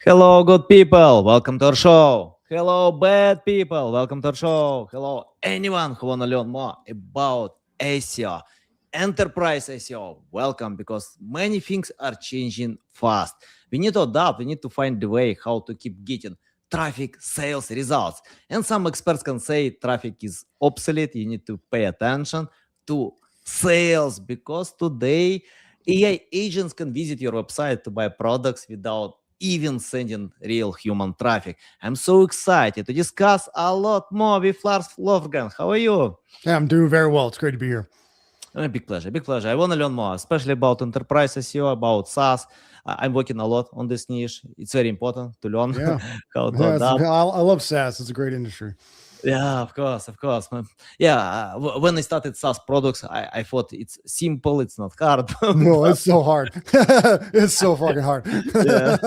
Hello, good people. Welcome to our show. Hello, bad people. Welcome to our show. Hello, anyone who want to learn more about SEO, enterprise SEO. Welcome, because many things are changing fast. We need to adapt. We need to find the way how to keep getting traffic, sales, results. And some experts can say traffic is obsolete. You need to pay attention to sales because today AI agents can visit your website to buy products without even sending real human traffic. I'm so excited to discuss a lot more with Lars Lofgren. How are you? Yeah, I'm doing very well. It's great to be here. Big pleasure, big pleasure. I want to learn more, especially about enterprise SEO, about SaaS. I'm working a lot on this niche. It's very important to learn Yeah, how to yeah. adapt. I love SaaS. It's a great industry. Yeah, of course, of course. Yeah, when I started SaaS products, I thought it's simple, it's not hard. No, But it's so hard. It's so fucking hard. yeah,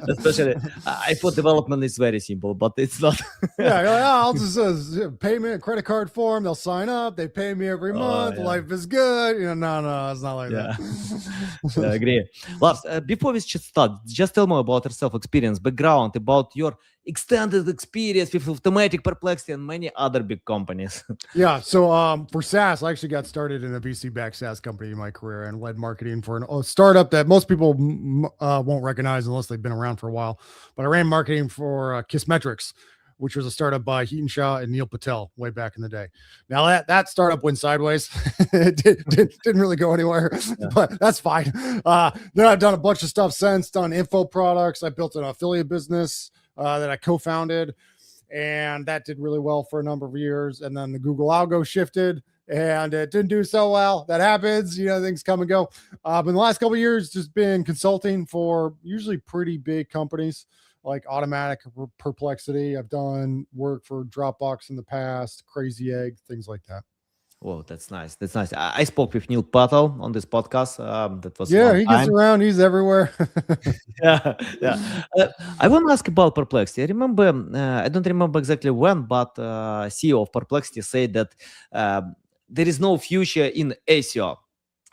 especially I thought development is very simple, but it's not. Yeah, you're like, oh, I'll just payment credit card form. They'll sign up. They pay me every Oh, month. yeah. Life is good. No, it's not like Yeah, that. I agree. Lars, before we should start, just tell me about yourself, experience, background, about your extended experience with automatic perplexity and many other big companies. Yeah, so for SaaS, I actually got started in a VC-backed SaaS company in my career and led marketing for a startup that most people won't recognize unless they've been around for a while. But I ran marketing for Kissmetrics, which was a startup by Heaton Shah and Neil Patel way back in the day. Now that startup went sideways. It didn't really go anywhere, Yeah. but that's fine. Then I've done a bunch of stuff since, done info products. I built an affiliate business that I co-founded, and that did really well for a number of years. And then the Google algo shifted and it didn't do so well. That happens, things come and go. But in the last couple of years, just been consulting for usually pretty big companies like Automatic, Perplexity. I've done work for Dropbox in the past, Crazy Egg, things like that. Whoa, that's nice. That's nice. I spoke with Neil Patel on this podcast. That was Yeah, one he gets time. around. He's everywhere. Yeah, yeah. I want to ask about Perplexity. I remember, I don't remember exactly when, but CEO of Perplexity said that there is no future in SEO.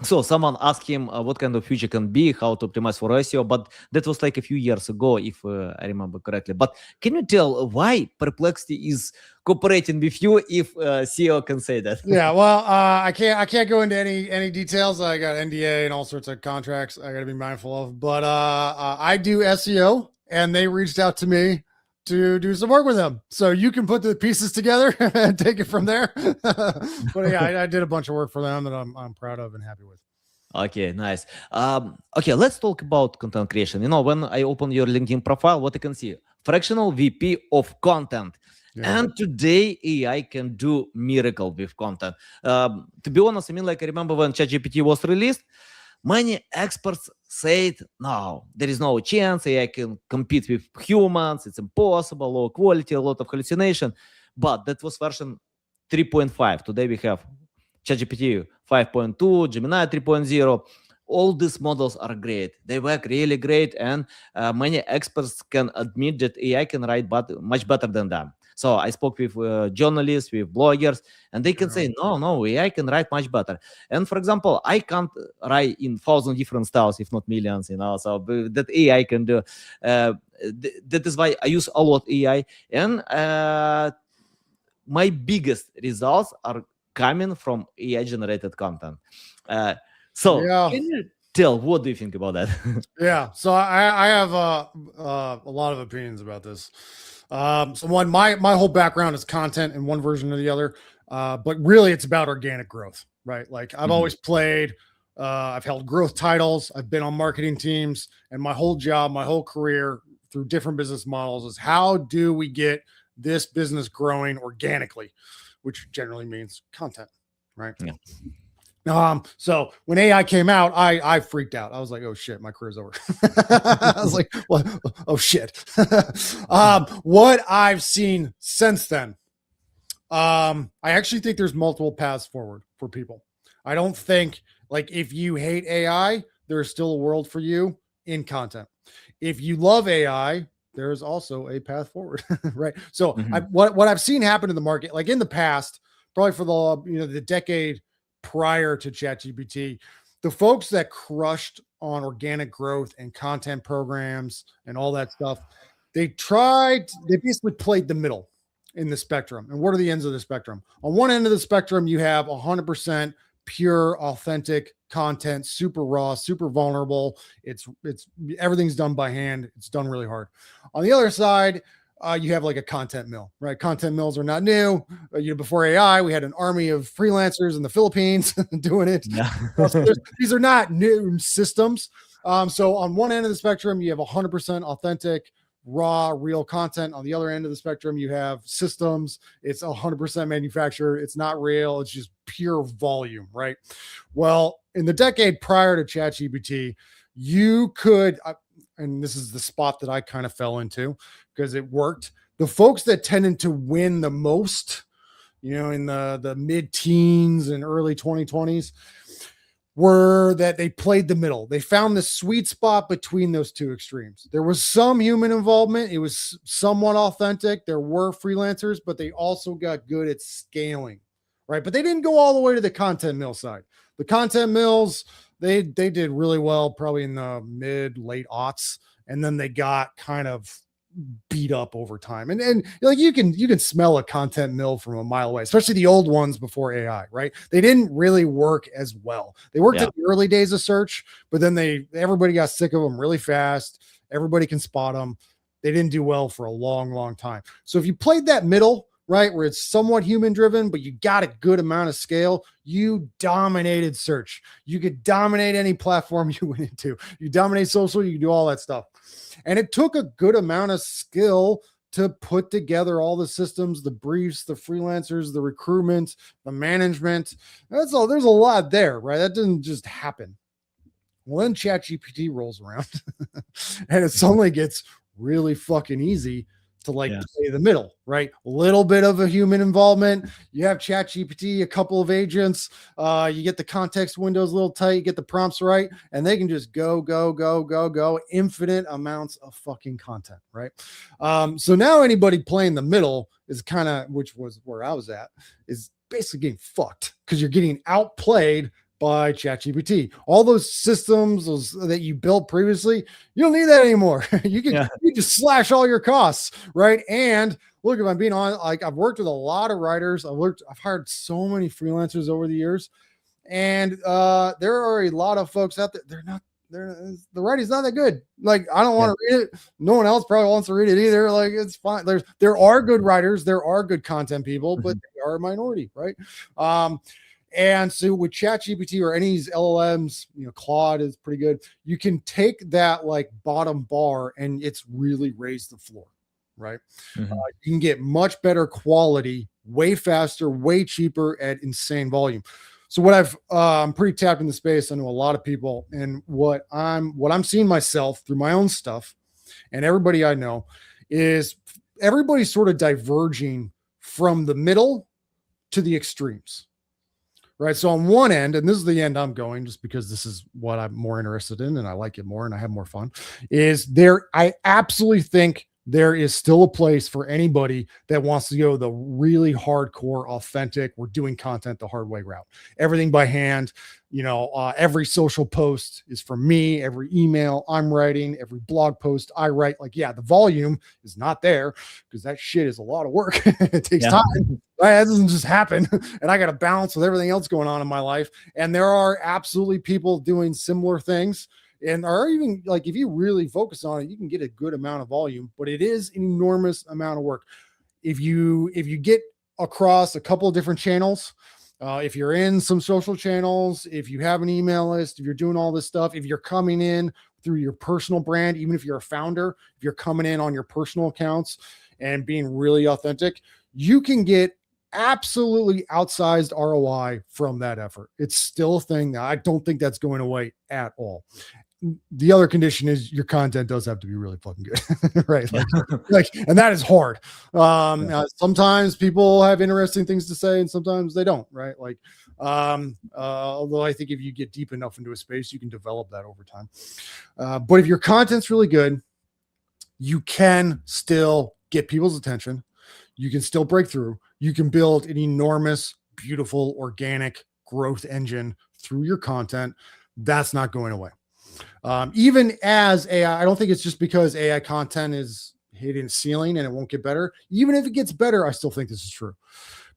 So someone asked him what kind of future can be, how to optimize for SEO, but that was like a few years ago, if I remember correctly. But can you tell why Perplexity is cooperating with you if CEO can say that? Yeah, well, I can't go into any details. I got NDA and all sorts of contracts I got to be mindful of. But I do SEO, and they reached out to me to do some work with them. So you can put the pieces together and take it from there. But yeah, I did a bunch of work for them that I'm proud of and happy with. Okay, nice. Okay, let's talk about content creation. When I open your LinkedIn profile, what I can see, fractional VP of content. Yeah. And today AI can do miracle with content. To be honest, I remember when ChatGPT was released, many experts said, no, there is no chance AI can compete with humans. It's impossible, low quality, a lot of hallucination. But that was version 3.5. Today we have ChatGPT 5.2, Gemini 3.0. All these models are great. They work really great, and many experts can admit that AI can write much better than them. So I spoke with journalists, with bloggers, and they can Yeah. say, no, AI can write much better. And for example, I can't write in 1,000 different styles, if not millions, so that AI can do. That is why I use a lot AI. And my biggest results are coming from AI generated content. So Yeah. can you tell, what do you think about that? Yeah. So I have a lot of opinions about this. So one, my whole background is content in one version or the other. But really it's about organic growth, right? Like I've always played, I've held growth titles. I've been on marketing teams, and my whole job, my whole career through different business models is how do we get this business growing organically, which generally means content, right? Yeah. So when AI came out, I freaked out. I was like, oh shit, my career's over. I was like, what? Oh shit. What I've seen since then, I actually think there's multiple paths forward for people. I don't think, like, if you hate AI, there's still a world for you in content. If you love AI, there's also a path forward, right? So Mhm. what I've seen happen in the market, like in the past, probably for the decade prior to ChatGPT, the folks that crushed on organic growth and content programs and all that stuff. They basically played the middle in the spectrum. And what are the ends of the spectrum? On one end of the spectrum, you have 100% pure, authentic content, super raw, super vulnerable. It's everything's done by hand. It's done really hard. On the other side, you have like a content mill, right? Content mills are not new. Before AI, we had an army of freelancers in the Philippines doing it. Yeah. These are not new systems. So on one end of the spectrum, you have 100% authentic, raw, real content. On the other end of the spectrum, you have systems. It's 100% manufactured. It's not real. It's just pure volume, right? Well, in the decade prior to ChatGPT, you could, and this is the spot that I kind of fell into because it worked. The folks that tended to win the most, in the mid-teens and early 2020s, were that they played the middle. They found the sweet spot between those two extremes. There was some human involvement. It was somewhat authentic. There were freelancers, but they also got good at scaling, right? But they didn't go all the way to the content mill side. The content mills, they did really well, probably in the late aughts. And then they got kind of beat up over time. And like you can smell a content mill from a mile away, especially the old ones before AI, right? They didn't really work as well. They worked in the early days of search, but then everybody got sick of them really fast. Everybody can spot them. They didn't do well for a long, long time. So if you played that middle, right, where it's somewhat human driven, but you got a good amount of scale, you dominated search. You could dominate any platform you went into. You dominate social, you can do all that stuff. And it took a good amount of skill to put together all the systems, the briefs, the freelancers, the recruitment, the management. That's all. There's a lot there, right? That didn't just happen. Well, then ChatGPT rolls around and it suddenly gets really fucking easy to play the middle, right? A little bit of a human involvement. You have ChatGPT, a couple of agents. You get the context windows a little tight, you get the prompts right, and they can just go, infinite amounts of fucking content, right? So now anybody playing the middle is kind of, which was where I was at, is basically getting fucked because you're getting outplayed by ChatGPT. All those systems that you built previously, you don't need that anymore. You just slash all your costs, right? And look, if I'm being honest, like I've worked with a lot of writers. I've hired so many freelancers over the years, and there are a lot of folks out there. The writing's not that good. Like I don't want to read it. No one else probably wants to read it either. Like it's fine. There are good writers. There are good content people, but they are a minority, right? And so with ChatGPT or any of these LLMs, Claude is pretty good. You can take that like bottom bar and it's really raised the floor, right? You can get much better quality, way faster, way cheaper at insane volume. So what I'm pretty tapped in the space. I know a lot of people, and what I'm seeing myself through my own stuff, and everybody I know, is everybody's sort of diverging from the middle to the extremes. Right. So on one end, and this is the end I'm going just because this is what I'm more interested in and I like it more and I have more fun, I absolutely think there is still a place for anybody that wants to go the really hardcore, authentic, we're doing content the hard way route. Everything by hand. Every social post is from me. Every email I'm writing, every blog post I write. Like, the volume is not there because that shit is a lot of work. It takes time. Right? That doesn't just happen. And I got to balance with everything else going on in my life. And there are absolutely people doing similar things. And or even like if you really focus on it, you can get a good amount of volume, but it is an enormous amount of work. If you get across a couple of different channels, if you're in some social channels, if you have an email list, if you're doing all this stuff, if you're coming in through your personal brand, even if you're a founder, if you're coming in on your personal accounts and being really authentic, you can get absolutely outsized ROI from that effort. It's still a thing that I don't think that's going away at all. The other condition is your content does have to be really fucking good, right? And that is hard. Sometimes people have interesting things to say and sometimes they don't, right? Although I think if you get deep enough into a space, you can develop that over time. But if your content's really good, you can still get people's attention. You can still break through. You can build an enormous, beautiful, organic growth engine through your content. That's not going away. Even as AI, I don't think it's just because AI content is hitting a ceiling and it won't get better. Even if it gets better, I still think this is true.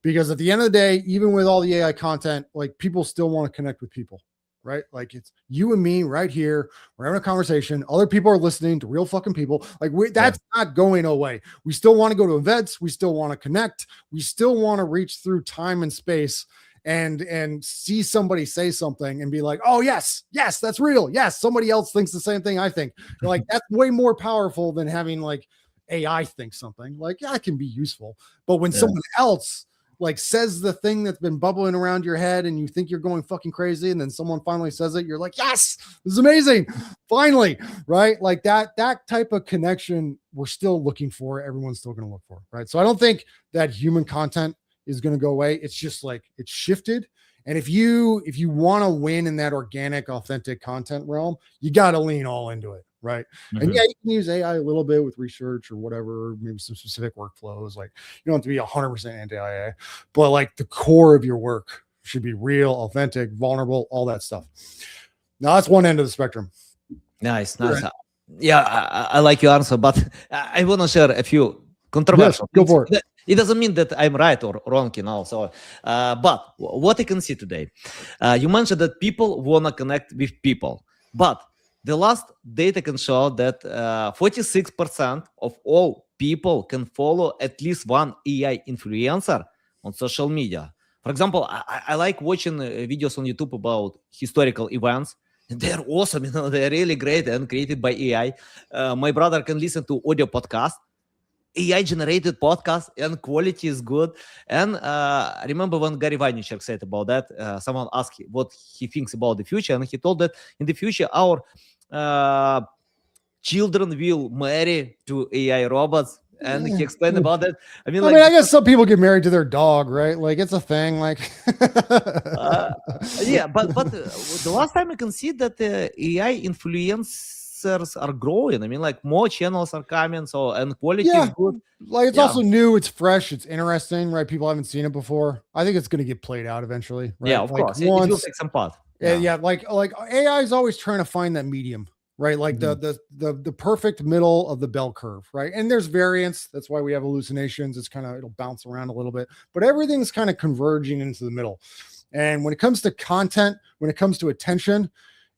Because at the end of the day, even with all the AI content, like people still want to connect with people, right? Like it's you and me right here. We're having a conversation. Other people are listening to real fucking people. Like that's not going away. We still want to go to events. We still want to connect. We still want to reach through time and space and see somebody say something and be like, oh yes, that's real. Yes, somebody else thinks the same thing I think. You're like, that's way more powerful than having like AI think something. Like, yeah, it can be useful. But when someone else like says the thing that's been bubbling around your head and you think you're going fucking crazy, and then someone finally says it, you're like, yes, this is amazing. Finally, right? Like that type of connection we're still looking for. Everyone's still going to look for, right? So I don't think that human content is going to go away. It's just like it's shifted. And if you want to win in that organic, authentic content realm, you got to lean all into it, right? And yeah, you can use AI a little bit with research or whatever, maybe some specific workflows. Like you don't have to be 100% anti-AI, but like the core of your work should be real, authentic, vulnerable, all that stuff. Now that's one end of the spectrum. Nice. Yeah, I like your answer, but I want to share a few controversial. Yes, go for it. It doesn't mean that I'm right or wrong, So, but what I can see today, you mentioned that people want to connect with people, but the last data can show that 46% of all people can follow at least one AI influencer on social media. For example, I like watching videos on YouTube about historical events. They're awesome, they're really great and created by AI. My brother can listen to audio podcast, AI generated podcast, and quality is good. And I remember when Gary Vaynerchuk said about that, someone asked what he thinks about the future, and he told that in the future our children will marry to AI robots. And he explained about that. I mean, I guess some people get married to their dog, right? Like it's a thing. Like, yeah, but the last time I can see that AI influencers are growing. I mean, like more channels are coming, so and quality is good. Like it's also new, it's fresh, it's interesting, right? People haven't seen it before. I think it's going to get played out eventually, right? Yeah, of course, it will take some part. Yeah, like AI is always trying to find that medium, right? Like the perfect middle of the bell curve, right? And there's variance. That's why we have hallucinations. It's kind of it'll bounce around a little bit, but everything's kind of converging into the middle. And when it comes to content, when it comes to attention,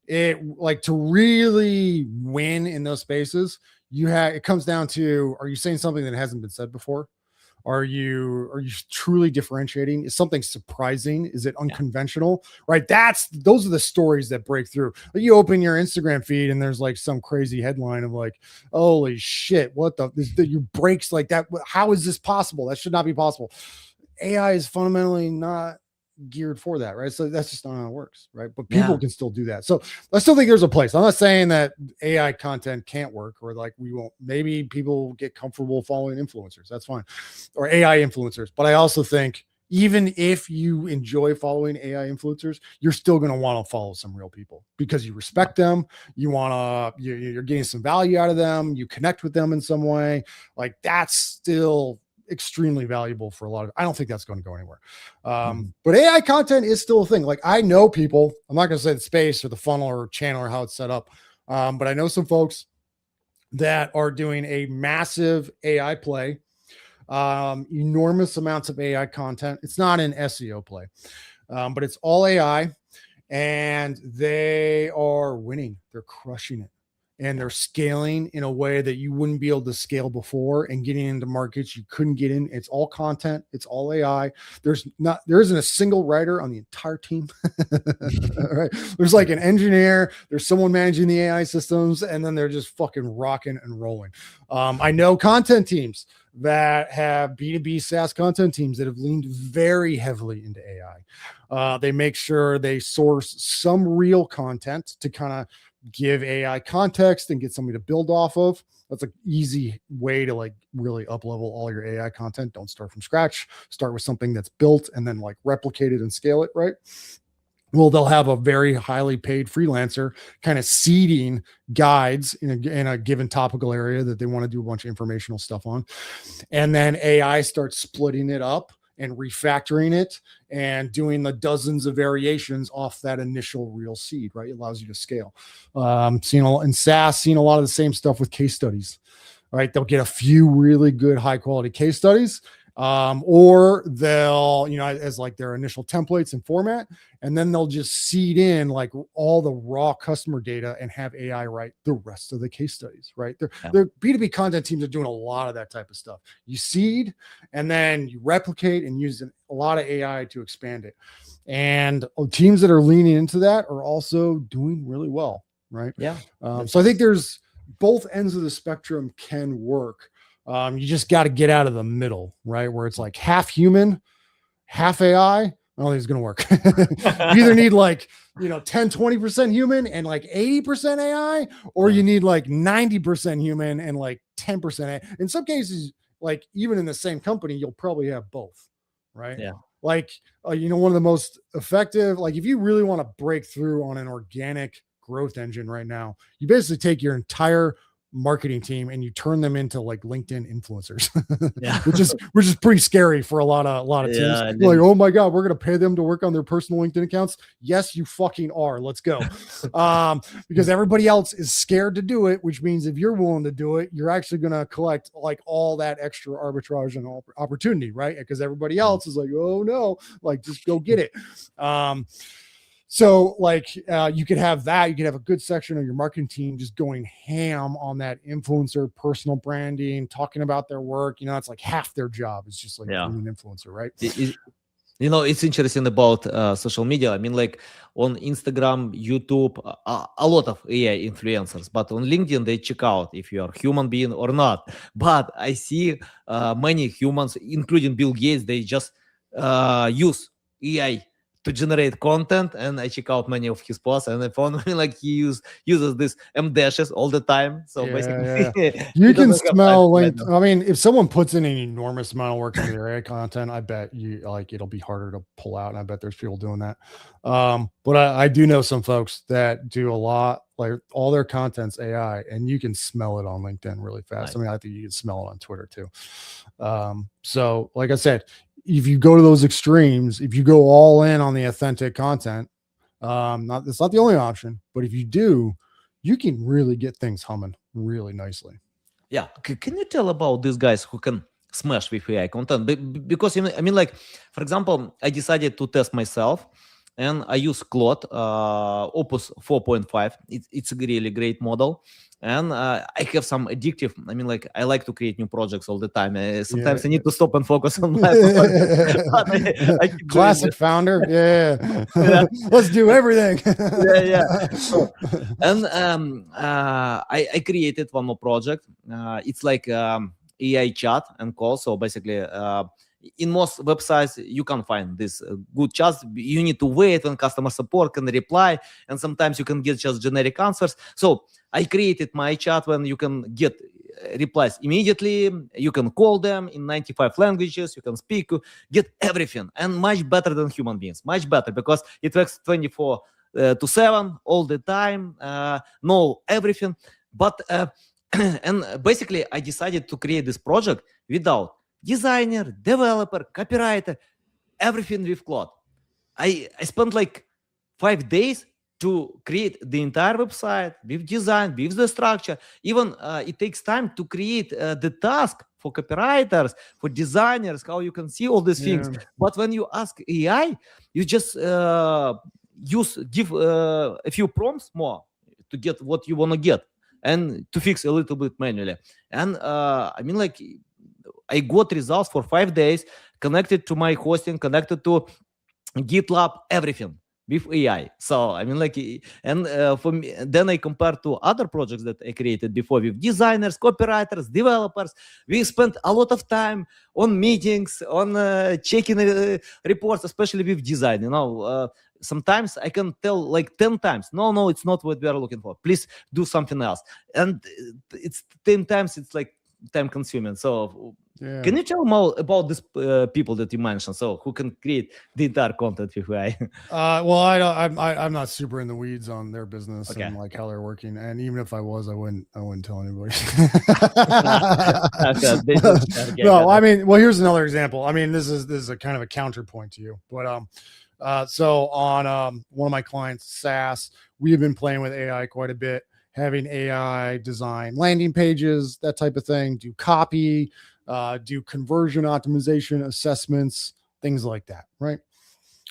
it like to really win in those spaces, it comes down to, are you saying something that hasn't been said before? Are you truly differentiating? Is something surprising? Is it unconventional? Right? Those are the stories that break through. Like you open your Instagram feed and there's like some crazy headline of like, holy shit, what you breaks like that. How is this possible? That should not be possible. AI is fundamentally not geared for that, right? So that's just not how it works, right? But people can still do that. So I still think there's a place. I'm not saying that AI content can't work or like we won't. Maybe people get comfortable following influencers. That's fine, or AI influencers. But I also think even if you enjoy following AI influencers, you're still going to want to follow some real people because you respect them. You want to, you're getting some value out of them. You connect with them in some way. Like that's still extremely valuable for a lot of, I don't think that's going to go anywhere. But AI content is still a thing. Like I know people, I'm not going to say the space or the funnel or channel or how it's set up. But I know some folks that are doing a massive AI play, enormous amounts of AI content. It's not an SEO play, but it's all AI and they are winning. They're crushing it. And they're scaling in a way that you wouldn't be able to scale before and getting into markets you couldn't get in. It's all content. It's all AI. There isn't a single writer on the entire team. Right? There's like an engineer, there's someone managing the AI systems, and then they're just fucking rocking and rolling. I know content teams that have B2B SaaS content teams that have leaned very heavily into AI. They make sure they source some real content to kind of give AI context and get somebody to build off of. That's an easy way to like really up level all your AI content. Don't start from scratch. Start with something that's built and then like replicate it and scale it, right? Well, they'll have a very highly paid freelancer kind of seeding guides in a given topical area that they want to do a bunch of informational stuff on. And then AI starts splitting it up and refactoring it and doing the dozens of variations off that initial real seed, right? It allows you to scale. In SaaS, seeing a lot of the same stuff with case studies, right? They'll get a few really good high quality case studies, or they'll, as like their initial templates and format, and then they'll just seed in like all the raw customer data and have AI write the rest of the case studies, right? Their B2B content teams are doing a lot of that type of stuff. You seed and then you replicate and use a lot of AI to expand it. And teams that are leaning into that are also doing really well, right? Yeah. So I think there's both ends of the spectrum can work. You just got to get out of the middle, right? Where it's like half human, half AI. I don't think it's going to work. You either need like, 10, 20% human and like 80% AI, or you need like 90% human and like 10% AI. In some cases, like even in the same company, you'll probably have both, right? Yeah. Like, one of the most effective, like if you really want to break through on an organic growth engine right now, you basically take your entire marketing team and you turn them into like LinkedIn influencers, which is pretty scary for a lot of teams. Like, oh my God, we're going to pay them to work on their personal LinkedIn accounts. Yes, you fucking are. Let's go. Because everybody else is scared to do it, which means if you're willing to do it, you're actually going to collect like all that extra arbitrage and opportunity, right? Because everybody else is like, oh no, like just go get it. So like you could have that, you could have a good section of your marketing team just going ham on that influencer, personal branding, talking about their work. It's like half their job is just like being an influencer, right? It's interesting about social media. I mean, like on Instagram, YouTube, a lot of AI influencers, but on LinkedIn, they check out if you are a human being or not. But I see many humans, including Bill Gates, they just use AI to generate content, and I check out many of his posts, and I found like he uses this M dashes all the time. So basically, you can smell LinkedIn. I mean, if someone puts in an enormous amount of work into their AI content, I bet you like it'll be harder to pull out, and I bet there's people doing that. But I do know some folks that do a lot, like all their content's AI, and you can smell it on LinkedIn really fast. Nice. I mean, I think you can smell it on Twitter too. So like I said, if you go to those extremes, if you go all in on the authentic content, it's not the only option, but if you do, you can really get things humming really nicely. Yeah. Can you tell about these guys who can smash with AI content? Because I mean, like, for example, I decided to test myself, and I use Claude Opus 4.5. It's a really great model. And I have some addictive, I mean, like, I like to create new projects all the time. Sometimes I need to stop and focus on my project. I Classic founder. Yeah. Let's do everything. So, and I created one more project. It's like AI chat and call. So basically, in most websites, you can find this good chats. You need to wait when customer support can reply, and sometimes you can get just generic answers. So I created my chat when you can get replies immediately. You can call them in 95 languages. You can speak, get everything, and much better than human beings. Much better because it works 24/7 all the time. Know everything, but and basically I decided to create this project without designer, developer, copywriter, everything with Claude. I spent like 5 days to create the entire website with design, with the structure. Even it takes time to create the task for copywriters, for designers, how you can see all these things. But when you ask AI, you just give a few prompts more to get what you want to get and to fix a little bit manually. And I mean, like, I got results for 5 days, connected to my hosting, connected to GitLab, everything with AI. So I mean, like, and for me, then I compare to other projects that I created before with designers, copywriters, developers. We spent a lot of time on meetings, on checking reports, especially with design. Sometimes I can tell like 10 times, no, it's not what we are looking for. Please do something else. And it's 10 times, it's like time consuming. So Yeah. can you tell more about these people that you mentioned? So who can create the entire content with AI? Well, I'm not super in the weeds on their business Okay. and like how they're working. And even if I was, I wouldn't tell anybody. Okay, they just okay, No, got I it. mean, well, here's another example. I mean, this is a kind of a counterpoint to you, but so on one of my clients, SaaS, we have been playing with AI quite a bit, having AI design landing pages, that type of thing, do copy, do conversion optimization assessments, things like that, right?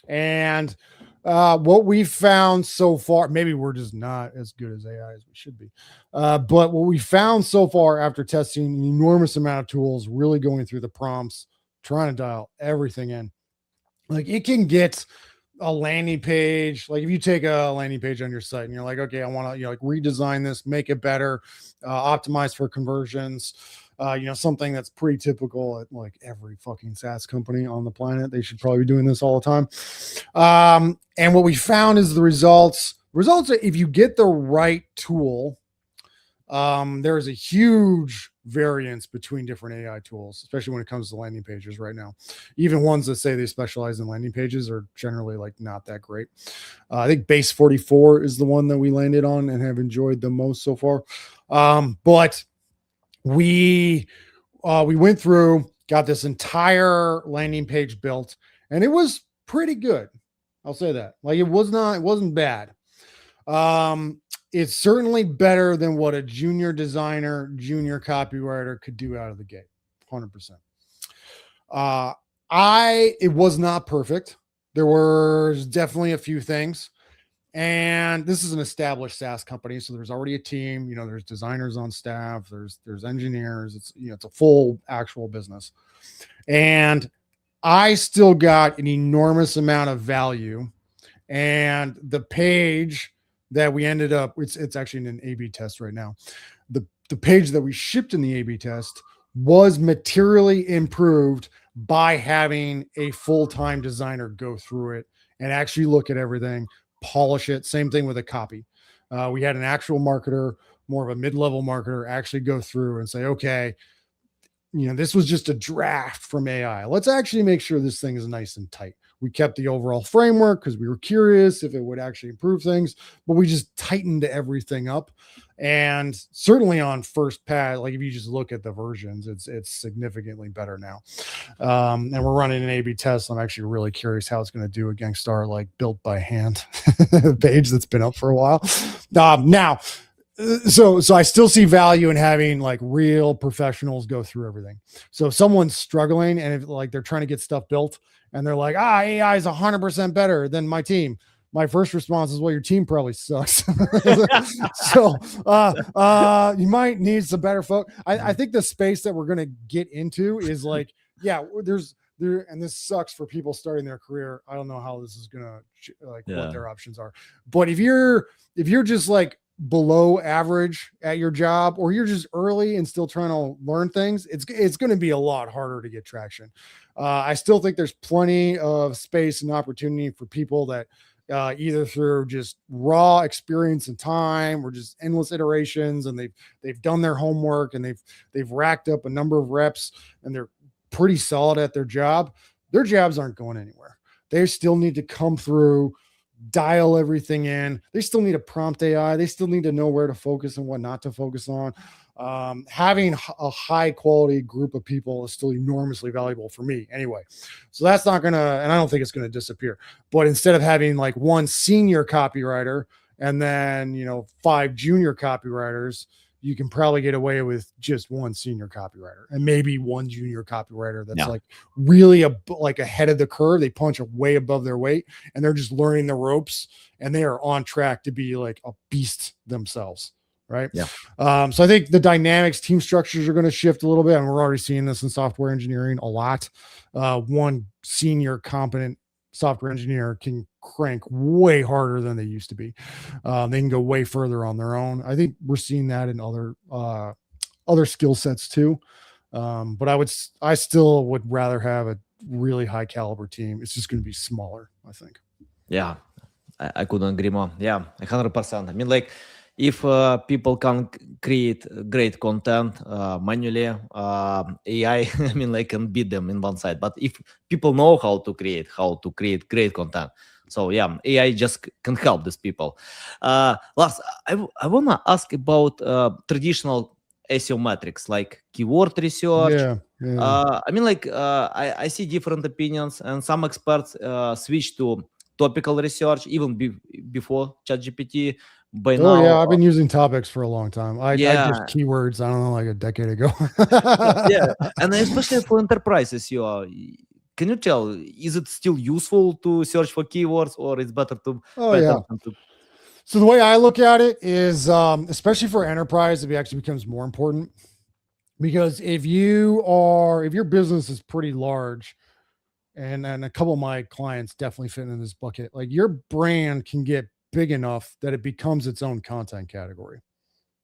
And what we found so far, maybe we're just not as good as AI as we should be. But what we found so far after testing an enormous amount of tools, really going through the prompts, trying to dial everything in, like it can get a landing page. Like if you take a landing page on your site and you're like, okay, I want to, like redesign this, make it better, optimize for conversions, something that's pretty typical at like every fucking SaaS company on the planet. They should probably be doing this all the time. And what we found is the results, if you get the right tool, there's a huge variance between different AI tools, especially when it comes to landing pages right now. Even ones that say they specialize in landing pages are generally like not that great. I think Base 44 is the one that we landed on and have enjoyed the most so far. But we went through, got this entire landing page built, and it was pretty good. I'll say that. Like it wasn't bad. It's certainly better than what a junior designer, junior copywriter could do out of the gate. 100%. It was not perfect. There was definitely a few things. And this is an established SaaS company, so there's already a team. There's designers on staff. There's engineers. It's a full actual business, and I still got an enormous amount of value. And the page that we ended up, it's actually in an A/B test right now. The page that we shipped in the A/B test was materially improved by having a full-time designer go through it and actually look at everything, polish it. Same thing with a copy. We had an actual marketer, more of a mid-level marketer, actually go through and say, okay, this was just a draft from AI. Let's actually make sure this thing is nice and tight. We kept the overall framework because we were curious if it would actually improve things, but we just tightened everything up. And certainly on first pass, like if you just look at the versions, it's significantly better now. And we're running an A/B test. I'm actually really curious how it's going to do against our like built by hand page that's been up for a while. Now, so I still see value in having like real professionals go through everything. So if someone's struggling and if like they're trying to get stuff built and they're like, AI is 100% better than my team, my first response is, well, your team probably sucks. So you might need some better folk. I think the space that we're going to get into is like, yeah, and this sucks for people starting their career. I don't know how this is gonna what their options are. But if you're just like below average at your job, or you're just early and still trying to learn things, it's going to be a lot harder to get traction. I still think there's plenty of space and opportunity for people that either through just raw experience and time, or just endless iterations, and they've done their homework and they've racked up a number of reps and they're pretty solid at their job. Their jobs aren't going anywhere. They still need to come through, dial everything in. They still need a prompt AI. They still need to know where to focus and what not to focus on. Having a high quality group of people is still enormously valuable for me anyway. So that's not going to, and I don't think it's going to disappear, but instead of having like one senior copywriter and then, 5 junior copywriters, you can probably get away with just one senior copywriter and maybe one junior copywriter that's like really like ahead of the curve. They punch way above their weight and they're just learning the ropes, and they are on track to be like a beast themselves. Right. Yeah. So I think the dynamics, team structures are going to shift a little bit, and we're already seeing this in software engineering a lot. One senior competent software engineer can crank way harder than they used to be. They can go way further on their own. I think we're seeing that in other skill sets too. But I still would rather have a really high caliber team. It's just going to be smaller, I think. Yeah, I couldn't agree more. Yeah, 100%. I mean, like, if people can create great content manually, AI, I mean, like can beat them in one side. But if people know how to create great content, so yeah, AI just can help these people. Lars, I wanna ask about traditional SEO metrics like keyword research. Yeah, yeah. I mean, like I see different opinions, and some experts switch to topical research even before ChatGPT. By Oh now, yeah, I've been using topics for a long time. I yeah, just keywords, I don't know, like a decade ago. yeah, and especially for enterprises, can you tell, is it still useful to search for keywords, or it's better to Oh pay yeah. attention to? So the way I look at it is, especially for enterprise, it actually becomes more important because if your business is pretty large, and a couple of my clients definitely fit in this bucket, like your brand can get big enough that it becomes its own content category,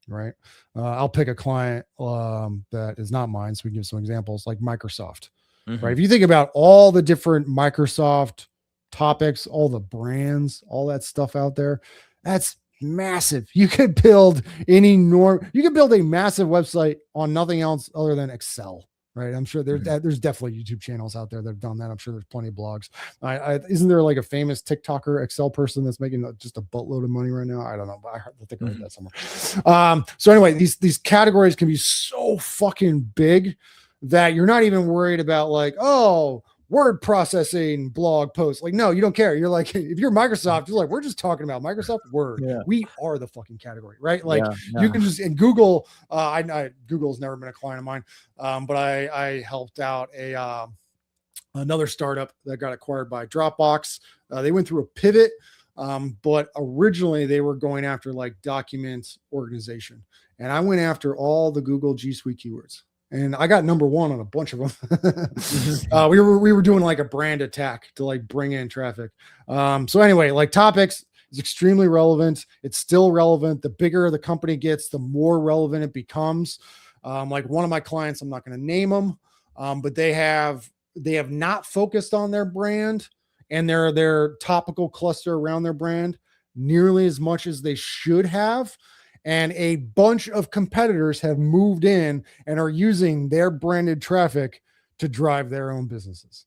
right? I'll pick a client that is not mine, so we can give some examples, like Microsoft, right? Mhm. If you think about all the different Microsoft topics, all the brands, all that stuff out there, that's massive. You could build you could build a massive website on nothing else other than Excel, right? I'm sure Mhm. there's definitely YouTube channels out there that have done that. I'm sure there's plenty of blogs. Isn't there like a famous TikToker Excel person that's making just a boatload of money right now? I don't know, but I think I read Mhm. that somewhere. So anyway, these categories can be so fucking big that you're not even worried about like, oh, word processing blog posts. Like, no, you don't care. You're like, if you're Microsoft, you're like, we're just talking about Microsoft Word. Yeah, We are the fucking category, right? Like, yeah, you yeah. can just in Google. Google's never been a client of mine, but I helped out another startup that got acquired by Dropbox. They went through a pivot, but originally they were going after like document organization, and I went after all the Google G Suite keywords, and I got number one on a bunch of them. Mhm. We were doing like a brand attack to like bring in traffic. So anyway, like topics is extremely relevant. It's still relevant. The bigger the company gets, the more relevant it becomes. Like one of my clients, I'm not going to name them, but they have not focused on their brand and their topical cluster around their brand nearly as much as they should have. And a bunch of competitors have moved in and are using their branded traffic to drive their own businesses.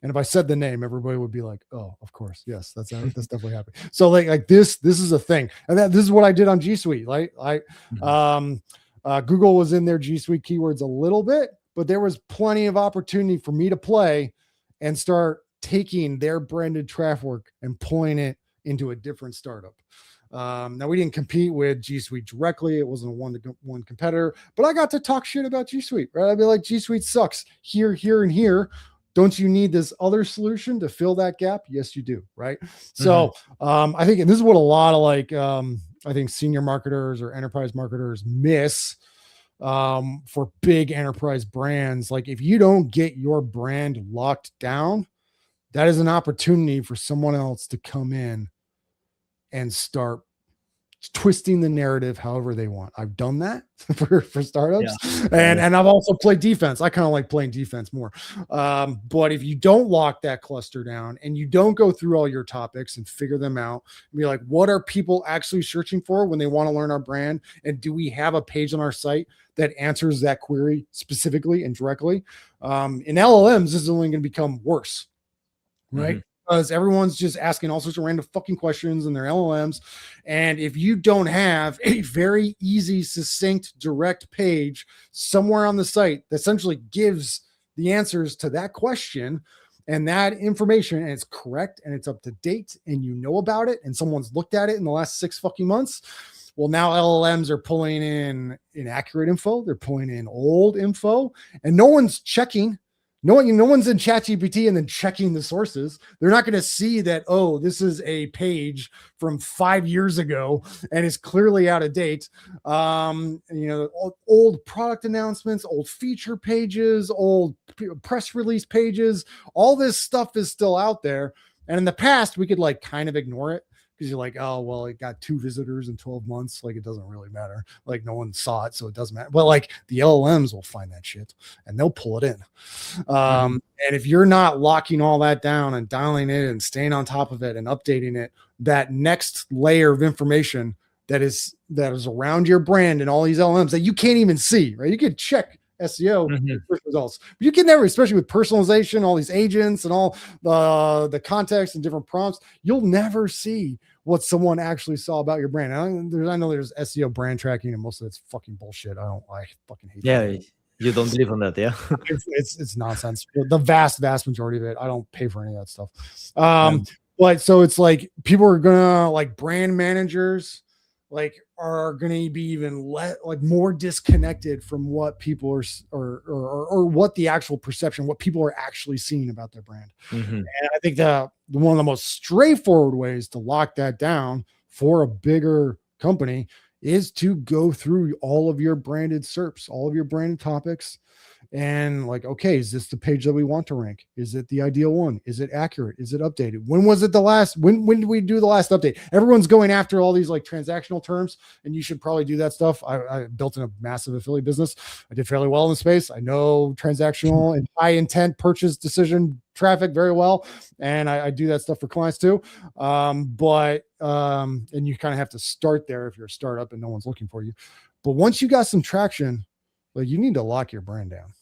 And if I said the name, everybody would be like, "Oh, of course, yes, that's definitely happening." So like this is a thing, and this is what I did on G Suite. Like Google was in their G Suite keywords a little bit, but there was plenty of opportunity for me to play and start taking their branded traffic and pulling it into a different startup. Now we didn't compete with G Suite directly; it wasn't a one-to-one competitor, but I got to talk shit about G Suite. Right? I'd be like, "G Suite sucks here, here, and here." Don't you need this other solution to fill that gap? Yes, you do. Right. Mhm. So I think, and this is what a lot of like, I think senior marketers or enterprise marketers miss for big enterprise brands. Like if you don't get your brand locked down, that is an opportunity for someone else to come in and start twisting the narrative however they want. I've done that for Yeah, startups, yeah, and I've also played defense. I kind of like playing defense more. But if you don't lock that cluster down and you don't go through all your topics and figure them out, and be like, what are people actually searching for when they want to learn our brand? And do we have a page on our site that answers that query specifically and directly? In LLMs, this is only going to become worse, right? Mhm. Because everyone's just asking all sorts of random fucking questions in their LLMs. And if you don't have a very easy, succinct, direct page somewhere on the site that essentially gives the answers to that question and that information, and it's correct and it's up to date and you know about it, and someone's looked at it in the last 6 fucking months. Well, now LLMs are pulling in inaccurate info, they're pulling in old info, and no one's checking. No one's in ChatGPT and then checking the sources. They're not going to see that, oh, this is a page from 5 years ago and is clearly out of date. Old product announcements, old feature pages, old press release pages, all this stuff is still out there. And in the past, we could like kind of ignore it because you're like, oh, well, it got 2 visitors in 12 months. Like, it doesn't really matter. Like, no one saw it, so it doesn't matter. But like the LLMs will find that shit and they'll pull it in. Mhm. And if you're not locking all that down and dialing it and staying on top of it and updating it, that next layer of information that is around your brand and all these LMs that you can't even see, right? You can check SEO search results, but you can never, especially with personalization, all these agents and all the context and different prompts, you'll never see what someone actually saw about your brand. I know there's SEO brand tracking, and most of it's fucking bullshit. I fucking hate Yeah, that. you don't believe in that, yeah? It's nonsense. The vast majority of it, I don't pay for any of that stuff. But so it's like people are gonna, like, brand managers, like, are gonna be even like more disconnected from what people are or what the actual perception, what people are actually seeing about their brand. And I think that one of the most straightforward ways to lock that down for a bigger company is to go through all of your branded SERPs, all of your branded topics, and like, okay, is this the page that we want to rank? Is it the ideal one? Is it accurate? Is it updated? When was it the last? When did we do the last update? Everyone's going after all these like transactional terms, and you should probably do that stuff. I built in a massive affiliate business. I did fairly well in the space. I know transactional and high intent purchase decision traffic very well, and I do that stuff for clients too. And you kind of have to start there if you're a startup and no one's looking for you. But once you got some traction, like, you need to lock your brand down.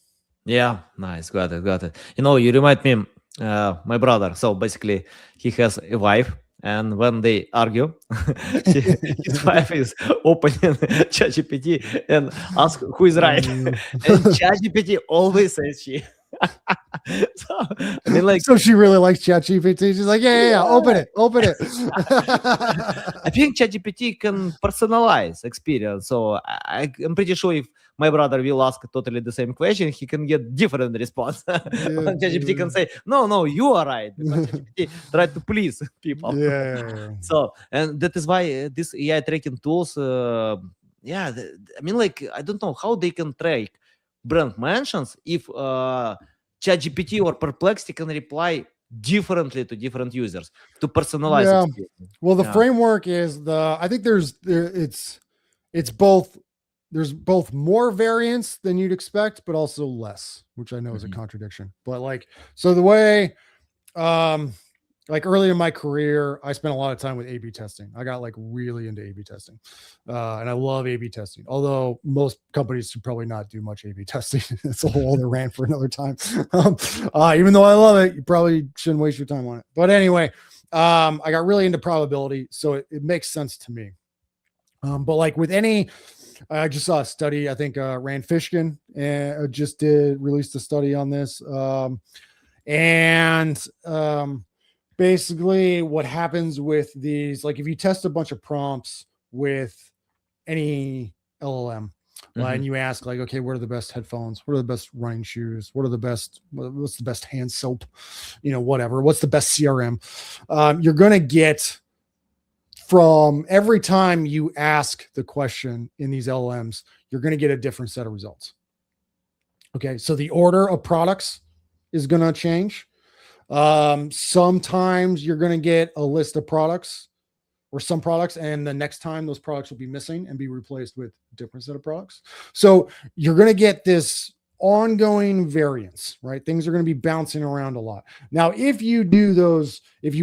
Yeah, nice. Got it. You remind me, my brother. So basically, he has a wife, and when they argue, his wife is opening ChatGPT and ask who is right, and ChatGPT always says she. So I mean, like, so she really likes ChatGPT. She's like, yeah, open it. I think ChatGPT can personalize experience. So I'm pretty sure if my brother will ask totally the same question, he can get different response. ChatGPT can say, no, you are right, because ChatGPT tried to please people. So, and that is why this AI tracking tools, I mean, like, I don't know how they can track brand mentions if ChatGPT or Perplexity can reply differently to different users to personalize experience. Well, the framework is I think it's both. There's both more variance than you'd expect, but also less, which I know is a contradiction. But like, so the way, like, early in my career, I spent a lot of time with A/B testing. I got like really into A/B testing, and I love A/B testing. Although most companies should probably not do much A/B testing. It's a whole other rant for another time. Even though I love it, you probably shouldn't waste your time on it. But anyway, I got really into probability, so it makes sense to me. But like with any, I just saw a study. I think Rand Fishkin just released a study on this, basically what happens with these, like, if you test a bunch of prompts with any LLM, and you ask, like, okay, what are the best headphones? What are the best running shoes? What's the best hand soap? Whatever. What's the best CRM? You're going to get, from every time you ask the question in these LLMs, you're going to get a different set of results. Okay. So the order of products is going to change. Sometimes you're going to get a list of products or some products, and the next time those products will be missing and be replaced with a different set of products. So you're going to get this ongoing variance, right? Things are going to be bouncing around a lot. Now, if you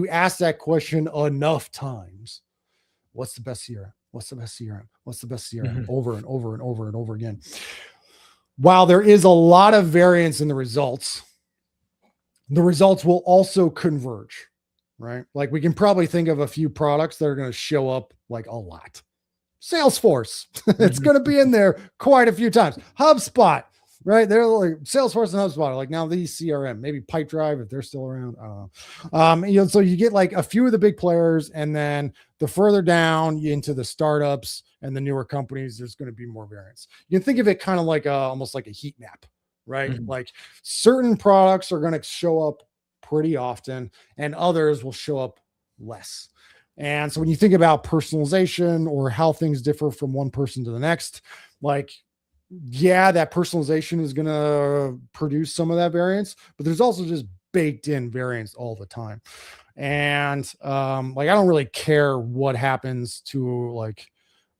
ask that question enough times, what's the best CRM? What's the best CRM? What's the best CRM? Over and over and over and over again. While there is a lot of variance in the results will also converge, right? Like, we can probably think of a few products that are going to show up like a lot. Salesforce, it's going to be in there quite a few times. HubSpot, right? They're like Salesforce and HubSpot are like now these CRM, maybe Pipedrive if they're still around. I don't know. So you get like a few of the big players, and then the further down into the startups and the newer companies, there's going to be more variance. You can think of it kind of like almost like a heat map, right? Like, certain products are going to show up pretty often, and others will show up less. And so when you think about personalization or how things differ from one person to the next, like, yeah, that personalization is going to produce some of that variance, but there's also just baked in variance all the time. And like, I don't really care what happens to like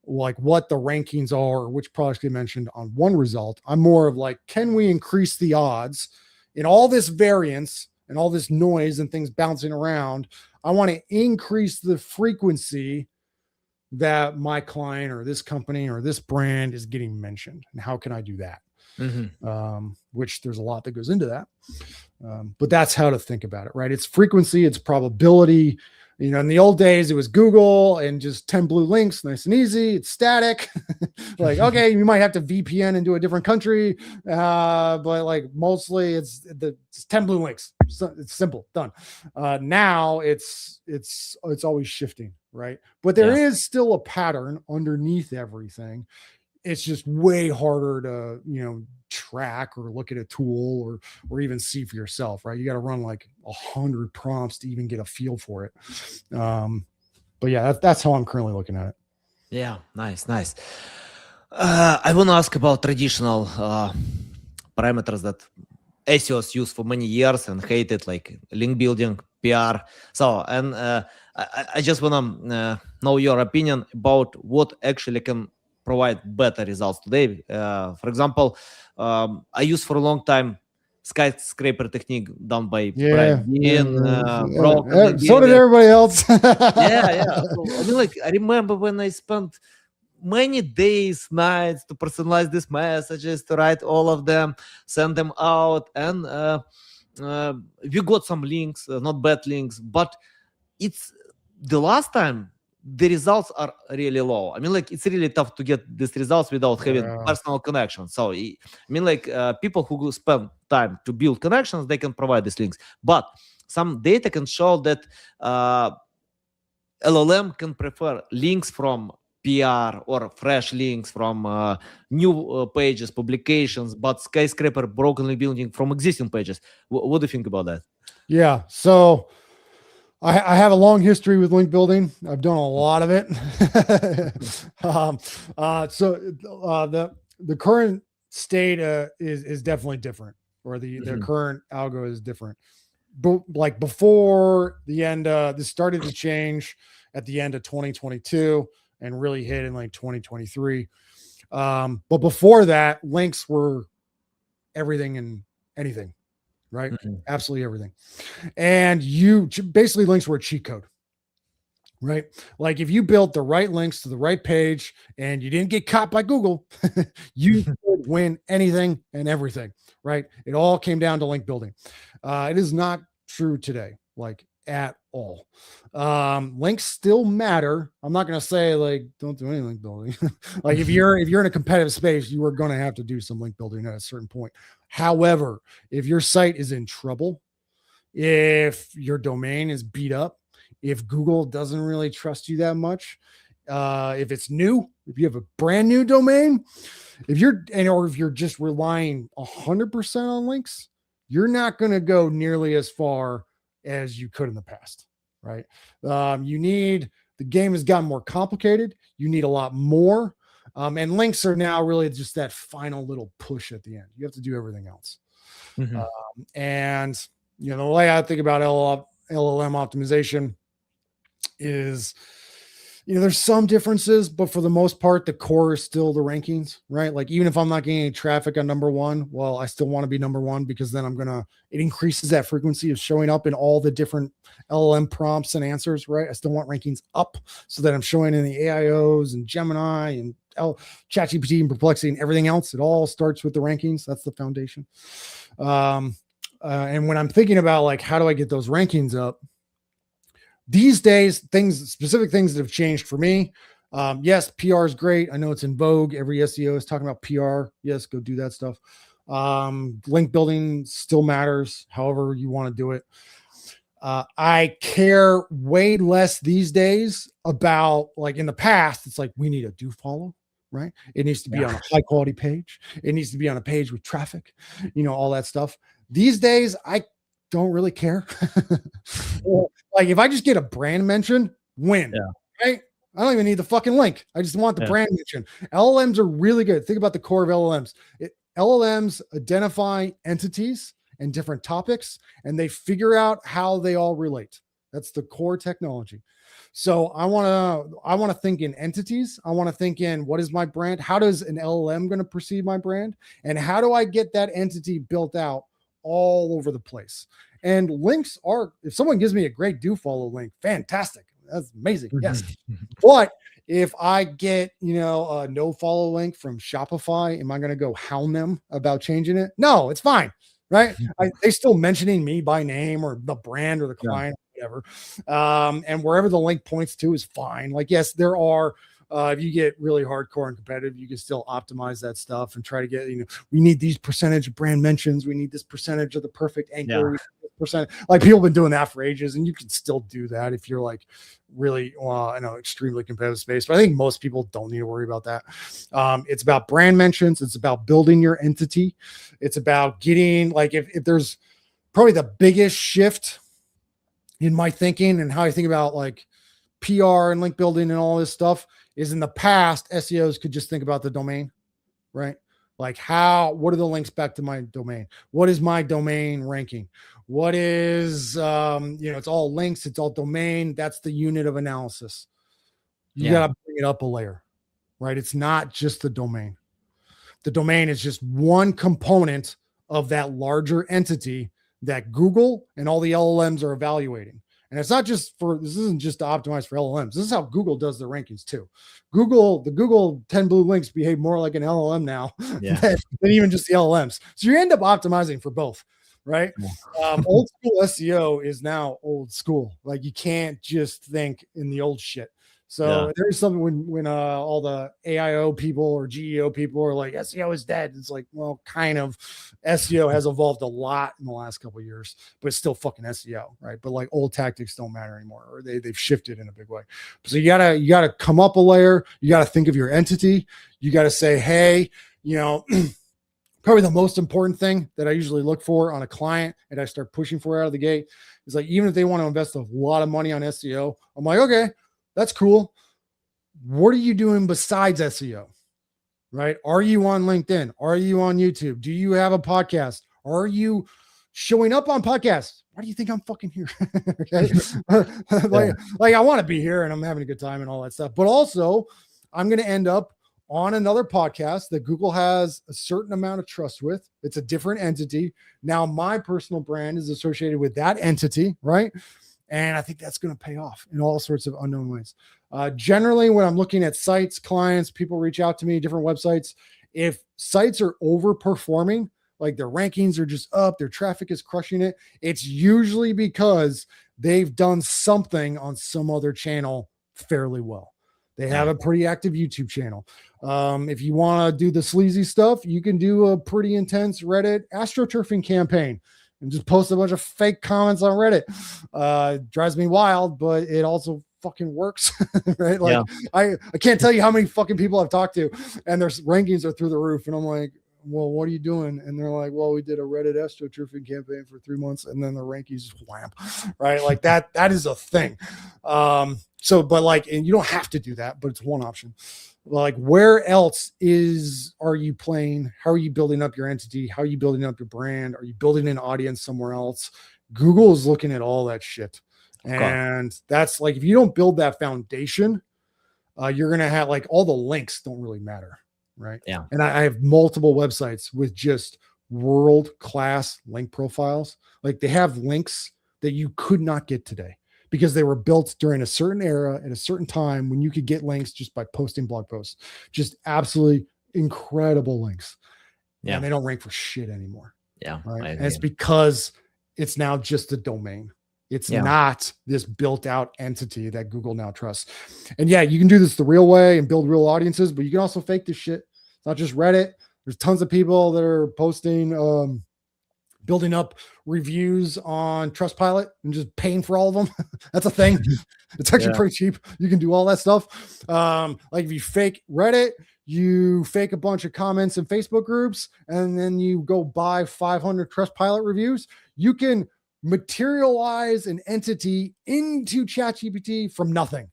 what the rankings are or which products get mentioned on one result. I'm more of like, can we increase the odds in all this variance and all this noise and things bouncing around? I want to increase the frequency that my client or this company or this brand is getting mentioned, and how can I do that? Which there's a lot that goes into that. But that's how to think about it, right? It's frequency, it's probability. You know, in the old days, it was Google and just 10 blue links, nice and easy. It's static. Like, okay, you might have to VPN into a different country, but like mostly it's 10 blue links. So it's simple, done. Now it's always shifting, right? But there is still a pattern underneath everything. It's just way harder to, you know, track or look at a tool or even see for yourself, right? You got to run like 100 prompts to even get a feel for it. But yeah, that's how I'm currently looking at it. Yeah, nice. I want to ask about traditional parameters that SEOs use for many years and hated, like link building, PR. So, and I just want to know your opinion about what actually can provide better results today. For example, I used for a long time skyscraper technique done by Brad Dean, broken. So did everybody else. Yeah. So, I mean, like, I remember when I spent many days, nights to personalize these messages, to write all of them, send them out, and we got some links, not bad links, but it's the last time the results are really low. I mean, like, it's really tough to get these results without having personal connection. So, I mean, like, people who spend time to build connections, they can provide these links. But some data can show that LLM can prefer links from PR or fresh links from new pages, publications, but skyscraper broken link building from existing pages. What do you think about that? Yeah. So I have a long history with link building. I've done a lot of it. The current state is definitely different, or the current algo is different. But like before the end, this started to change at the end of 2022 and really hit in like 2023. But before that, links were everything and anything. Right? Absolutely everything. And basically links were a cheat code, right? Like if you built the right links to the right page and you didn't get caught by Google, you could win anything and everything, right? It all came down to link building. It is not true today, like at all. Links still matter. I'm not going to say like, don't do any link building. Like if you're in a competitive space, you are going to have to do some link building at a certain point. However, if your site is in trouble, if your domain is beat up, if Google doesn't really trust you that much, if it's new, if you have a brand new domain, or if you're just relying 100% on links, you're not going to go nearly as far as you could in the past, right? The game has gotten more complicated. You need a lot more. And links are now really just that final little push at the end. You have to do everything else. And, you know, the way I think about LLM optimization is, you know, there's some differences, but for the most part, the core is still the rankings, right? Like even if I'm not getting any traffic on number one, well, I still want to be number one because then it increases that frequency of showing up in all the different LLM prompts and answers, right? I still want rankings up so that I'm showing in the AIOs and Gemini and ChatGPT and Perplexity and everything else. It all starts with the rankings. That's the foundation. And when I'm thinking about like, how do I get those rankings up? These days, specific things that have changed for me. Yes, PR is great. I know it's in vogue. Every SEO is talking about PR. Yes, go do that stuff. Link building still matters, however you want to do it. I care way less these days about, like in the past, it's like we need a do follow, right? It needs to be on a high quality page. It needs to be on a page with traffic, you know, all that stuff. These days, I don't really care. Like if I just get a brand mention, win, right? I don't even need the fucking link. I just want the brand mention. LLMs are really good. Think about the core of LLMs. LLMs identify entities and different topics, and they figure out how they all relate. That's the core technology. So I want to think in entities. I want to think in what is my brand? How does an LLM going to perceive my brand? And how do I get that entity built out all over the place? And links are, if someone gives me a great do follow link, fantastic. That's amazing. Yes. But if I get, a no follow link from Shopify, am I going to go hound them about changing it? No, it's fine. Right. They still mentioning me by name or the brand or the client, whatever. And wherever the link points to is fine. Like, yes, there are, if you get really hardcore and competitive, you can still optimize that stuff and try to get, we need these percentage of brand mentions. We need this percentage of the perfect anchor. Yeah. Percent. Like, people have been doing that for ages, and you can still do that if you're like really extremely competitive space. But I think most people don't need to worry about that. It's about brand mentions. It's about building your entity. It's about getting, like, if there's probably the biggest shift in my thinking and how I think about like PR and link building and all this stuff is, in the past, SEOs could just think about the domain, right? Like, what are the links back to my domain? What is my domain ranking? What is, it's all links, it's all domain. That's the unit of analysis. You got to bring it up a layer, right? It's not just the domain. The domain is just one component of that larger entity that Google and all the LLMs are evaluating. And it's not just this isn't just to optimize for LLMs. This is how Google does the rankings too. The Google 10 blue links behave more like an LLM now than even just the LLMs. So you end up optimizing for both, right? Old school SEO is now old school. Like, you can't just think in the old shit. So there's something when all the AIO people or GEO people are like, SEO is dead. It's like, well, kind of. SEO has evolved a lot in the last couple of years, but it's still fucking SEO, right? But like, old tactics don't matter anymore, or they've shifted in a big way. So you gotta come up a layer. You gotta think of your entity. You gotta say, hey, probably the most important thing that I usually look for on a client and I start pushing for out of the gate is, like, even if they want to invest a lot of money on SEO, I'm like, okay, that's cool. What are you doing besides SEO? Right? Are you on LinkedIn? Are you on YouTube? Do you have a podcast? Are you showing up on podcasts? Why do you think I'm fucking here? Okay. Like, I want to be here and I'm having a good time and all that stuff. But also, I'm going to end up on another podcast that Google has a certain amount of trust with. It's a different entity. Now, my personal brand is associated with that entity, right? And I think that's going to pay off in all sorts of unknown ways. Generally, when I'm looking at sites, clients, people reach out to me, different websites. If sites are overperforming, like their rankings are just up, their traffic is crushing it, it's usually because they've done something on some other channel fairly well. They have a pretty active YouTube channel. If you want to do the sleazy stuff, you can do a pretty intense Reddit astroturfing campaign and just post a bunch of fake comments on Reddit. Drives me wild, but it also fucking works, right? Like, I can't tell you how many fucking people I've talked to and their rankings are through the roof. And I'm like, well, what are you doing? And they're like, well, we did a Reddit astroturfing campaign for 3 months. And then the rankings wham, right? Like, that is a thing. But like, and you don't have to do that, but it's one option. Like, where else are you playing? How are you building up your entity? How are you building up your brand? Are you building an audience somewhere else? Google is looking at all that shit. And that's like, if you don't build that foundation, you're going to have, like, all the links don't really matter. Right. Yeah. And I have multiple websites with just world-class link profiles. Like, they have links that you could not get today because they were built during a certain era at a certain time when you could get links just by posting blog posts. Just absolutely incredible links. Yeah. And they don't rank for shit anymore. Yeah. Right? And it's because it's now just a domain. It's not this built out entity that Google now trusts. And yeah, you can do this the real way and build real audiences, but you can also fake this shit. It's not just Reddit. There's tons of people that are posting, building up reviews on Trustpilot and just paying for all of them. That's a thing. It's actually pretty cheap. You can do all that stuff. Like, if you fake Reddit, you fake a bunch of comments in Facebook groups, and then you go buy 500 Trustpilot reviews, you can materialize an entity into ChatGPT from nothing,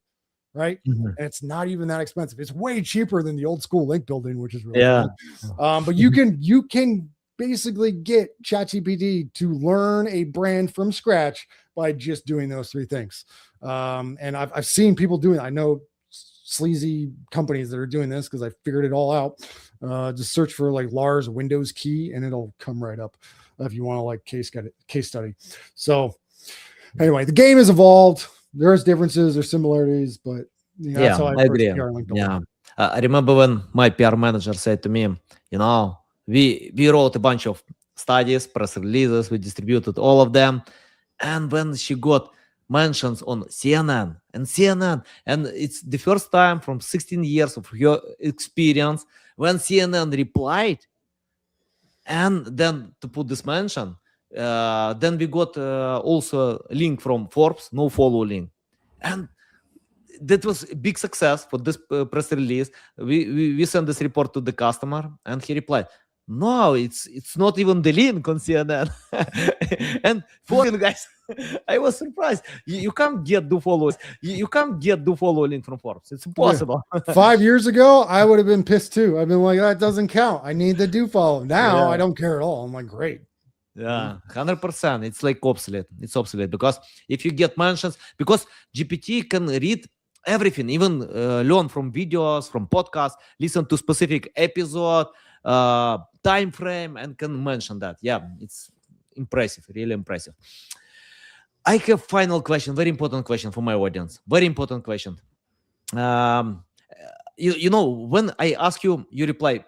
right? And it's not even that expensive. It's way cheaper than the old school link building, which is really fun. But you can basically get ChatGPT to learn a brand from scratch by just doing those three things. And I've seen people doing it. I know sleazy companies that are doing this because I figured it all out. Just search for like Lars Windows key and it'll come right up if you want to like case study. So anyway, the game has evolved. There's differences, there's similarities, but That's Yeah, how I I approach agree. PR and link building. Yeah. I remember when my PR manager said to me, we wrote a bunch of studies, press releases, we distributed all of them. And when she got mentions on CNN, and it's the first time from 16 years of her experience when CNN replied, and then to put this mention, then we got also a link from Forbes, no follow link. And that was a big success for this press release. We sent this report to the customer, and he replied, "No, it's not even the link on CNN." And for you guys, I was surprised. You can't get do follow. You can't get do follow link from Forbes. It's impossible. 5 years ago, I would have been pissed too. I've been like, that doesn't count. I need the do follow. Now I don't care at all. I'm like, great. Yeah, 100%. It's like obsolete. It's obsolete because if you get mentions, because GPT can read everything, even learn from videos, from podcasts, listen to specific episode, time frame, and can mention that. Yeah, it's impressive, really impressive. I have final question, very important question for my audience. Very important question. When I ask you, you reply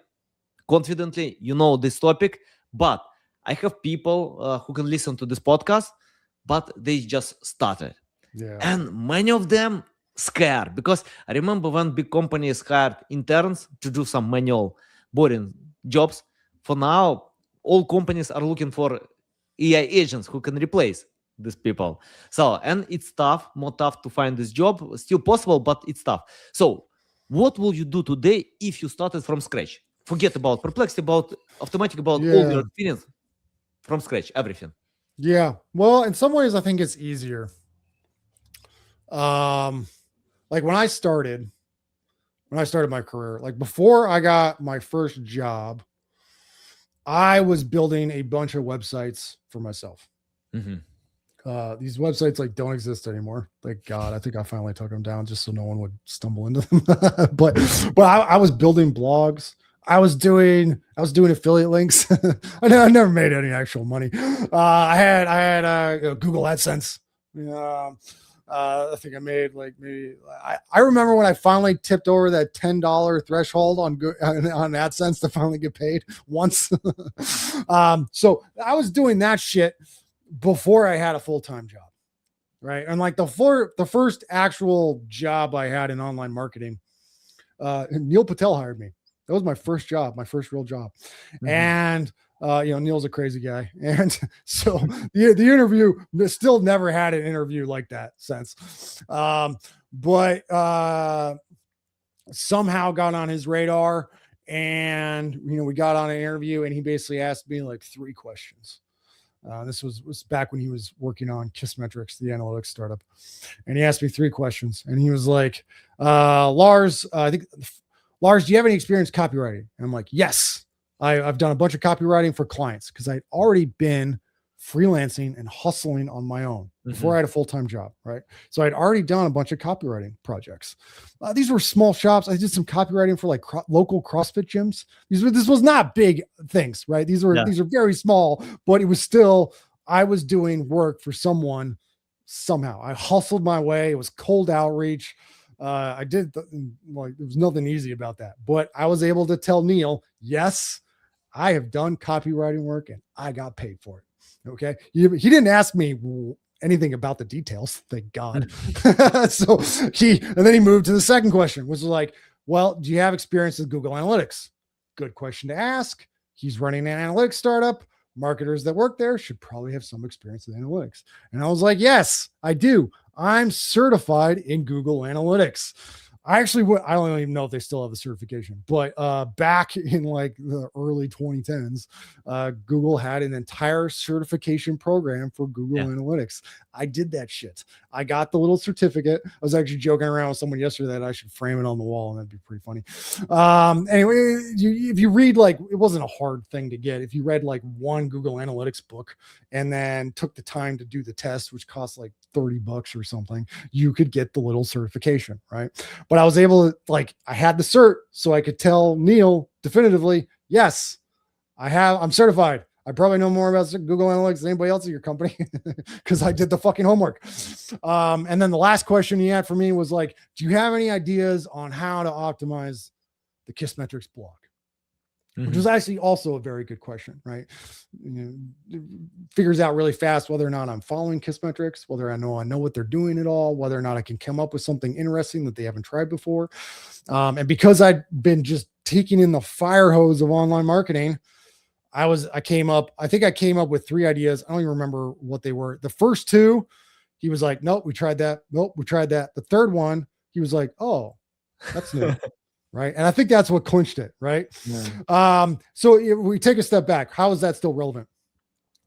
confidently. You know this topic, but I have people who can listen to this podcast, but they just started. Yeah. And many of them scared because I remember when big companies hired interns to do some manual, boring jobs. For now, all companies are looking for AI agents who can replace these people. So, and it's tough, more tough to find this job. Still possible, but it's tough. So, what will you do today if you started from scratch? Forget about perplexity, about automatic, about all your experience from scratch, everything. Yeah. Well, in some ways, I think it's easier. Like when I started my career, like before I got my first job, I was building a bunch of websites for myself. Mm-hmm. These websites like don't exist anymore. Thank God. I think I finally took them down just so no one would stumble into them. but I was building blogs. I was doing affiliate links. I never made any actual money. I had Google AdSense. I think I made like maybe I remember when I finally tipped over that $10 threshold on AdSense to finally get paid once. So I was doing that shit before I had a full-time job, right? And like the first actual job I had in online marketing, Neil Patel hired me. That was my first job, my first real job. Mm-hmm. And Neil's a crazy guy. And so the interview still never had an interview like that since. But somehow got on his radar, and we got on an interview, and he basically asked me like 3 questions. This was back when he was working on Kissmetrics, the analytics startup. And he asked me 3 questions, and he was like, Lars, Lars, do you have any experience copywriting? And I'm like, yes, I've done a bunch of copywriting for clients because I'd already been freelancing and hustling on my own before I had a full-time job, right? So I'd already done a bunch of copywriting projects. These were small shops. I did some copywriting for like local CrossFit gyms. This was not big things, right? These are very small, but it was still, I was doing work for someone somehow. I hustled my way. It was cold outreach. I did there was nothing easy about that, but I was able to tell Neil, yes, I have done copywriting work and I got paid for it. Okay. He didn't ask me anything about the details. Thank God. So and then he moved to the second question, which was like, well, do you have experience with Google Analytics? Good question to ask. He's running an analytics startup. Marketers that work there should probably have some experience with analytics. And I was like, yes, I do. I'm certified in Google Analytics. I don't even know if they still have the certification, but back in like the early 2010s, Google had an entire certification program for Google Analytics. I did that shit. I got the little certificate. I was actually joking around with someone yesterday that I should frame it on the wall, and that'd be pretty funny. Anyway, if you read, like, it wasn't a hard thing to get. If you read like one Google Analytics book and then took the time to do the test, which cost like $30 or something, you could get the little certification, right? But I was able to, like, I had the cert, so I could tell Neil definitively, yes, I'm certified. I probably know more about Google Analytics than anybody else at your company because I did the fucking homework. And then the last question he had for me was like, do you have any ideas on how to optimize the Kissmetrics blog? Which was actually also a very good question, right? Figures out really fast whether or not I'm following Kissmetrics, whether I know what they're doing at all, whether or not I can come up with something interesting that they haven't tried before. And because I'd been just taking in the fire hose of online marketing, I came up with 3 ideas. I don't even remember what they were. The first 2, he was like, nope, we tried that. Nope, we tried that. The third one, he was like, oh, that's new. Right. And I think that's what clinched it. Right. Yeah. So if we take a step back, how is that still relevant?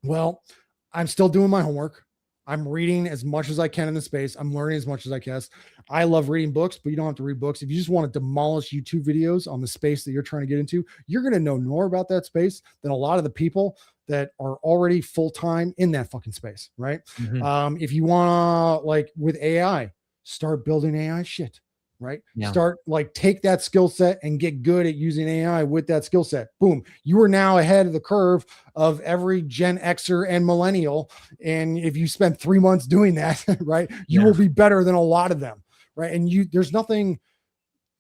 Well, I'm still doing my homework. I'm reading as much as I can in the space. I'm learning as much as I can. I love reading books, but you don't have to read books. If you just want to demolish YouTube videos on the space that you're trying to get into, you're going to know more about that space than a lot of the people that are already full-time in that fucking space. Right. If you want to, like with AI, start building AI shit. Right. Yeah. Start take that skill set and get good at using AI with that skill set. Boom. You are now ahead of the curve of every Gen Xer and millennial. And if you spend 3 months doing that, right, you will be better than a lot of them. Right. And there's nothing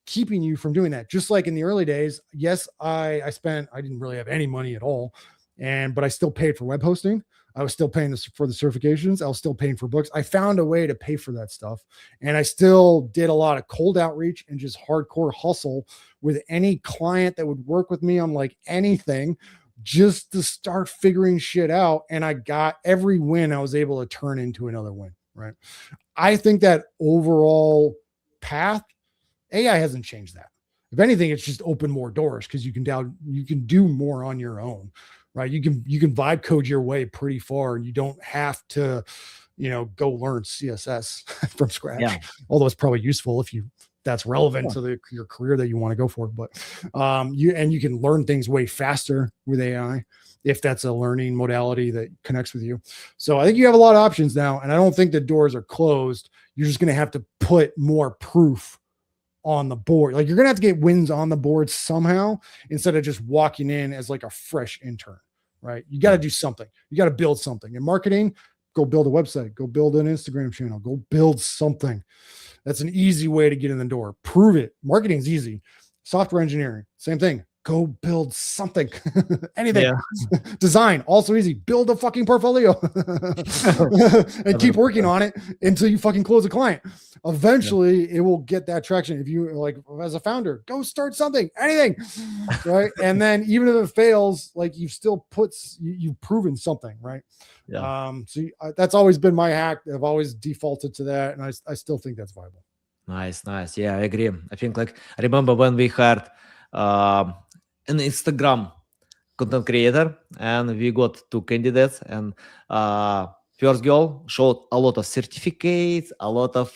keeping you from doing that. Just like in the early days. Yes, I didn't really have any money at all. But I still paid for web hosting. I was still paying for the certifications. I was still paying for books. I found a way to pay for that stuff. And I still did a lot of cold outreach and just hardcore hustle with any client that would work with me on anything just to start figuring shit out. And I got every win I was able to turn into another win. Right. I think that overall path, AI hasn't changed that. If anything, it's just opened more doors because you can do more on your own. Right. You can vibe code your way pretty far and you don't have to, go learn CSS from scratch. Yeah. Although it's probably useful if that's relevant to your career that you want to go for. But you can learn things way faster with AI if that's a learning modality that connects with you. So I think you have a lot of options now. And I don't think the doors are closed. You're just going to have to put more proof on the board. You're going to have to get wins on the board somehow instead of just walking in as a fresh intern. Right. You got to do something. You got to build something. In marketing, go build a website, go build an Instagram channel, go build something. That's an easy way to get in the door. Prove it. Marketing is easy. Software engineering, same thing. Go build something. Anything. Yeah. Design, also easy. Build a fucking portfolio and keep working on it until you fucking close a client. Eventually, it will get that traction. If you as a founder, go start something, anything, right? And then even if it fails, you've still you've proven something, right? Yeah. That's always been my hack. I've always defaulted to that, and I still think that's viable. Nice. Yeah, I agree. I think I remember when we had an Instagram content creator and we got 2 candidates and first girl showed a lot of certificates, a lot of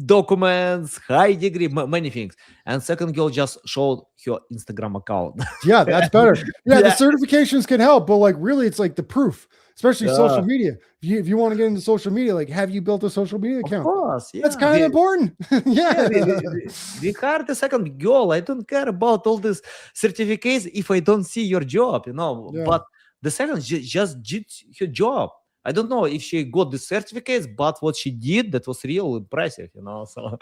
documents, high degree, many things. And second girl just showed her Instagram account. Yeah, that's better. Yeah, the certifications can help, but really it's the proof, especially social media. If you want to get into social media, have you built a social media account? Of course, yeah. That's kind of important. Yeah. We hired the second girl. I don't care about all these certificates if I don't see your job, Yeah. But the second just did her job. I don't know if she got the certificates, but what she did, that was real impressive, So,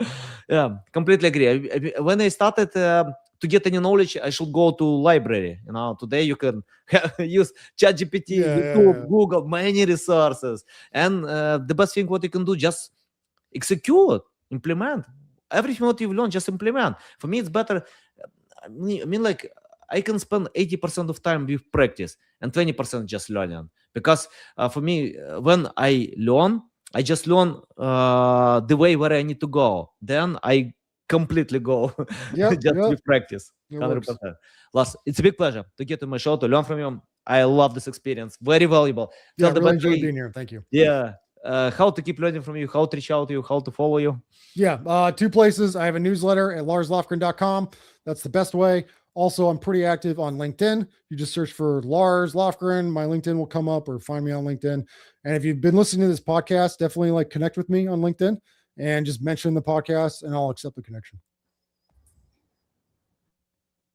yeah, completely agree. When I started to get any knowledge, I should go to library. Today you can use ChatGPT, YouTube, Google, many resources. And the best thing what you can do, just execute, implement. Everything what you've learned, just implement. For me, it's better. I mean, I can spend 80% of time with practice and 20% just learning. Because for me, when I learn, I just learn the way where I need to go. Then I completely go just with practice. 100%. Lars, it's a big pleasure to get to my show, to learn from you. I love this experience. Very valuable. Yeah, really enjoyed being here. Thank you. Yeah. How to keep learning from you, how to reach out to you, how to follow you. Yeah. 2 places. I have a newsletter at larslofgren.com. That's the best way. Also, I'm pretty active on LinkedIn. You just search for Lars Lofgren. My LinkedIn will come up, or find me on LinkedIn. And if you've been listening to this podcast, definitely connect with me on LinkedIn and just mention the podcast and I'll accept the connection.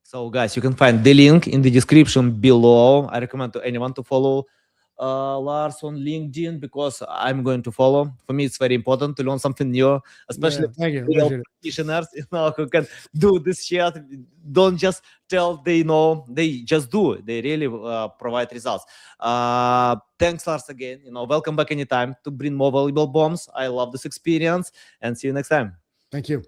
So guys, you can find the link in the description below. I recommend to anyone to follow Lars on LinkedIn because I'm going to follow. For me, it's very important to learn something new, especially Thank you. real Appreciate it. practitioners, who can do this shit. Don't just tell they know, they just do it. They really provide results. Thanks, Lars, again. Welcome back anytime to bring more valuable bombs. I love this experience and see you next time. Thank you.